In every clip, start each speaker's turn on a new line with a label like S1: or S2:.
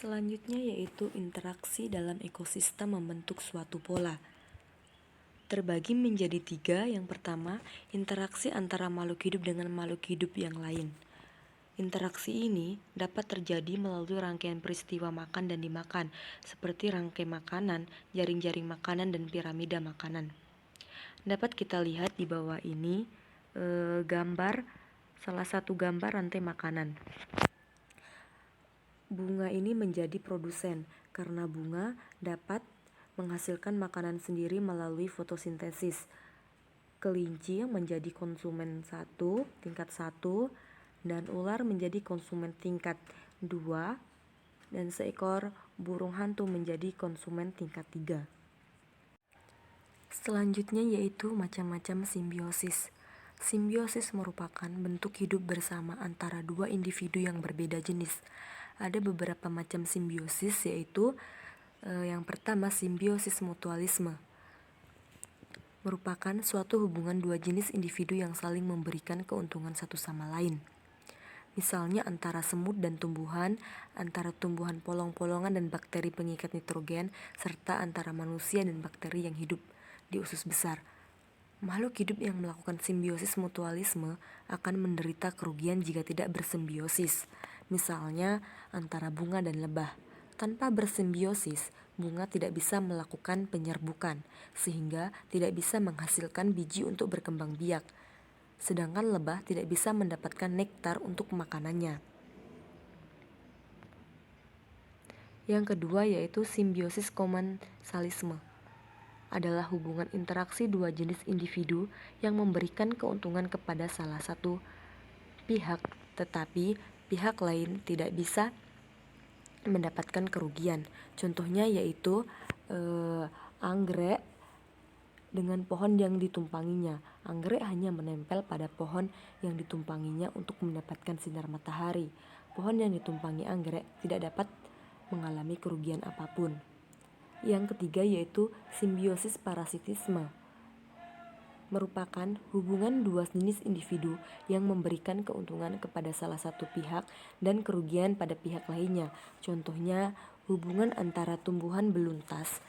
S1: Selanjutnya yaitu interaksi dalam ekosistem membentuk suatu pola. Terbagi menjadi 3. Yang pertama, interaksi antara makhluk hidup dengan makhluk hidup yang lain. Interaksi ini dapat terjadi melalui rangkaian peristiwa makan dan dimakan, seperti rangkai makanan, jaring-jaring makanan, dan piramida makanan. Dapat kita lihat di bawah ini salah satu gambar rantai makanan. Bunga ini menjadi produsen karena bunga dapat menghasilkan makanan sendiri melalui fotosintesis. Kelinci menjadi konsumen tingkat 1, dan ular menjadi konsumen tingkat 2, dan seekor burung hantu menjadi konsumen tingkat 3. Selanjutnya yaitu macam-macam simbiosis. Simbiosis merupakan bentuk hidup bersama antara dua individu yang berbeda jenis. Ada beberapa macam simbiosis, yaitu yang pertama, simbiosis mutualisme. Merupakan suatu hubungan dua jenis individu yang saling memberikan keuntungan satu sama lain. Misalnya antara semut dan tumbuhan, antara tumbuhan polong-polongan dan bakteri pengikat nitrogen, serta antara manusia dan bakteri yang hidup di usus besar. Makhluk hidup yang melakukan simbiosis mutualisme akan menderita kerugian jika tidak bersimbiosis. Misalnya antara bunga dan lebah. Tanpa bersimbiosis, bunga tidak bisa melakukan penyerbukan, sehingga tidak bisa menghasilkan biji untuk berkembang biak. Sedangkan lebah tidak bisa mendapatkan nektar untuk makanannya. Yang kedua yaitu simbiosis komensalisme. Adalah hubungan interaksi dua jenis individu yang memberikan keuntungan kepada salah satu pihak, tetapi pihak lain tidak bisa mendapatkan kerugian. Contohnya yaitu anggrek dengan pohon yang ditumpanginya. Anggrek hanya menempel pada pohon yang ditumpanginya untuk mendapatkan sinar matahari. Pohon yang ditumpangi anggrek tidak dapat mengalami kerugian apapun. Yang ketiga yaitu simbiosis parasitisme. Merupakan hubungan dua jenis individu yang memberikan keuntungan kepada salah satu pihak dan kerugian pada pihak lainnya. Contohnya hubungan antara tumbuhan beluntas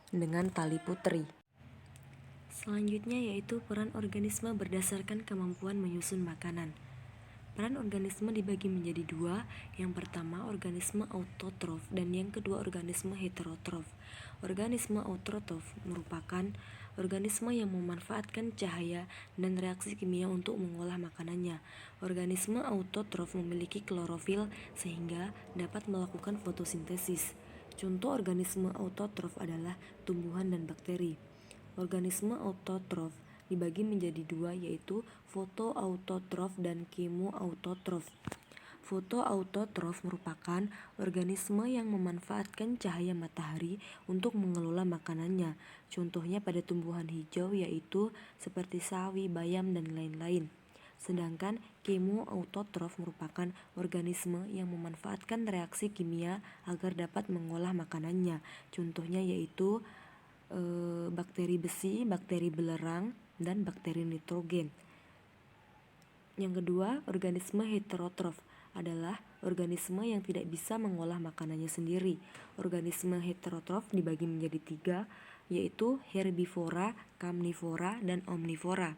S1: dengan tali putri. Selanjutnya yaitu peran organisme berdasarkan kemampuan menyusun makanan. Peran organisme dibagi menjadi 2. Yang pertama, organisme autotrof, dan yang kedua, organisme heterotrof. Organisme autotrof merupakan organisme yang memanfaatkan cahaya dan reaksi kimia untuk mengolah makanannya. Organisme autotrof memiliki klorofil sehingga dapat melakukan fotosintesis. Contoh organisme autotrof adalah tumbuhan dan bakteri. Organisme autotrof dibagi menjadi 2, yaitu fotoautotrof dan kemoautotrof. Fotoautotrof merupakan organisme yang memanfaatkan cahaya matahari untuk mengelola makanannya. Contohnya pada tumbuhan hijau yaitu seperti sawi, bayam, dan lain-lain. Sedangkan kemoautotrof merupakan organisme yang memanfaatkan reaksi kimia agar dapat mengolah makanannya. Contohnya yaitu bakteri besi, bakteri belerang, dan bakteri nitrogen. Yang kedua, organisme heterotrof adalah organisme yang tidak bisa mengolah makanannya sendiri. Organisme heterotrof dibagi menjadi 3, yaitu herbivora, karnivora, dan omnivora.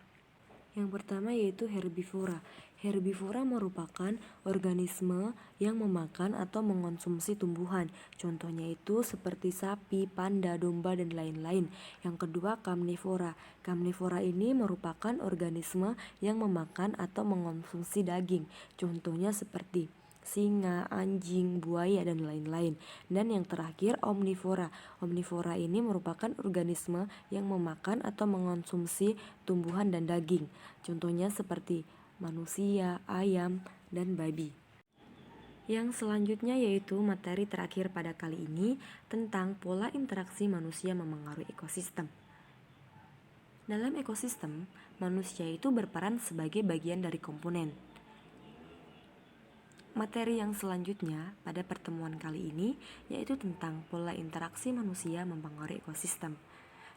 S1: Yang pertama yaitu herbivora. Herbivora merupakan organisme yang memakan atau mengonsumsi tumbuhan. Contohnya itu seperti sapi, panda, domba, dan lain-lain. Yang kedua, karnivora. Karnivora ini merupakan organisme yang memakan atau mengonsumsi daging. Contohnya seperti singa, anjing, buaya, dan lain-lain. Dan yang terakhir, omnivora. Omnivora ini merupakan organisme yang memakan atau mengonsumsi tumbuhan dan daging. Contohnya seperti manusia, ayam, dan babi. Yang selanjutnya yaitu materi terakhir pada kali ini tentang pola interaksi manusia memengaruhi ekosistem. Dalam ekosistem, manusia itu berperan sebagai bagian dari komponen. Materi yang selanjutnya pada pertemuan kali ini yaitu tentang pola interaksi manusia mempengaruhi ekosistem.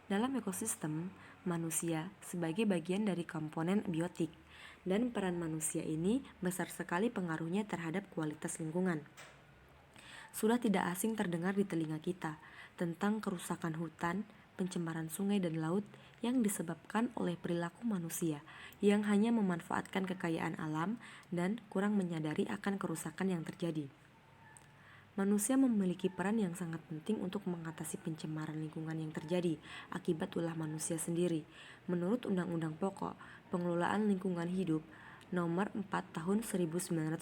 S1: Dalam ekosistem, manusia sebagai bagian dari komponen biotik, dan peran manusia ini besar sekali pengaruhnya terhadap kualitas lingkungan. Sudah tidak asing terdengar di telinga kita tentang kerusakan hutan, pencemaran sungai dan laut yang disebabkan oleh perilaku manusia yang hanya memanfaatkan kekayaan alam dan kurang menyadari akan kerusakan yang terjadi. Manusia memiliki peran yang sangat penting untuk mengatasi pencemaran lingkungan yang terjadi akibat ulah manusia sendiri. Menurut Undang-Undang Pokok Pengelolaan Lingkungan Hidup Nomor 4 Tahun 1982,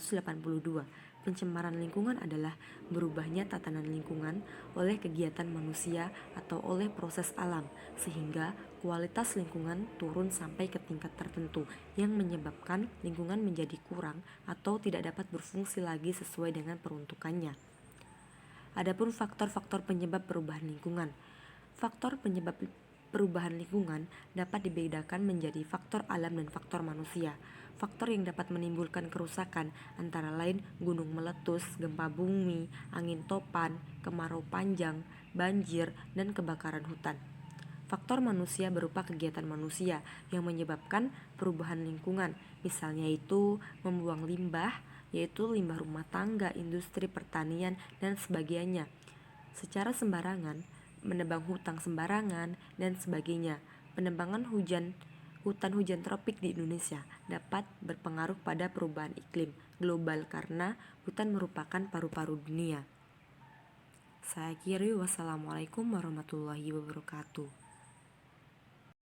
S1: pencemaran lingkungan adalah berubahnya tatanan lingkungan oleh kegiatan manusia atau oleh proses alam, sehingga kualitas lingkungan turun sampai ke tingkat tertentu yang menyebabkan lingkungan menjadi kurang atau tidak dapat berfungsi lagi sesuai dengan peruntukannya. Adapun faktor-faktor penyebab perubahan lingkungan. Faktor penyebab perubahan lingkungan dapat dibedakan menjadi faktor alam dan faktor manusia. Faktor yang dapat menimbulkan kerusakan antara lain gunung meletus, gempa bumi, angin topan, kemarau panjang, banjir, dan kebakaran hutan. Faktor manusia berupa kegiatan manusia yang menyebabkan perubahan lingkungan, misalnya itu membuang limbah, yaitu limbah rumah tangga, industri, pertanian, dan sebagainya, secara sembarangan, menebang hutan sembarangan, dan sebagainya. Penebangan hutan hujan tropik di Indonesia dapat berpengaruh pada perubahan iklim global karena hutan merupakan paru-paru dunia. Saya akhiri, wassalamualaikum warahmatullahi wabarakatuh.